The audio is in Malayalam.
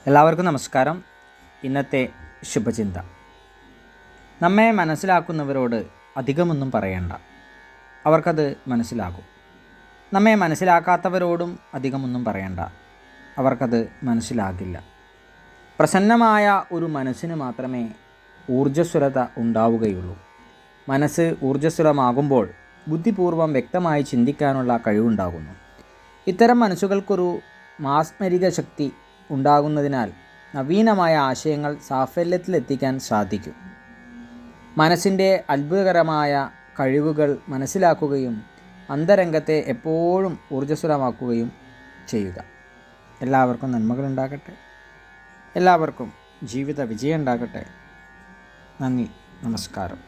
എല്ലാവർക്കും നമസ്കാരം. ഇന്നത്തെ ശുഭചിന്ത: നമ്മെ മനസ്സിലാക്കുന്നവരോട് അധികമൊന്നും പറയണ്ട, അവർക്കത് മനസ്സിലാകും. നമ്മെ മനസ്സിലാക്കാത്തവരോടും അധികമൊന്നും പറയണ്ട, അവർക്കത് മനസ്സിലാകില്ല. പ്രസന്നമായ ഒരു മനസ്സിന് മാത്രമേ ഊർജ്ജസ്വലത ഉണ്ടാവുകയുള്ളൂ. മനസ്സ് ഊർജ്ജസ്വലമാകുമ്പോൾ ബുദ്ധിപൂർവം വ്യക്തമായി ചിന്തിക്കാനുള്ള കഴിവുണ്ടാകുന്നു. ഇത്തരം മനസ്സുകൾക്കൊരു മാസ്മരിക ശക്തി ഉണ്ടാകുന്നതിനാൽ നവീനമായ ആശയങ്ങൾ സാഫല്യത്തിലെത്തിക്കാൻ സാധിക്കും. മനസ്സിൻ്റെ അത്ഭുതകരമായ കഴിവുകൾ മനസ്സിലാക്കുകയും അന്തരംഗത്തെ എപ്പോഴും ഊർജ്ജസ്വലമാക്കുകയും ചെയ്യുക. എല്ലാവർക്കും നന്മകളുണ്ടാകട്ടെ. എല്ലാവർക്കും ജീവിത വിജയം ഉണ്ടാകട്ടെ. നന്ദി, നമസ്കാരം.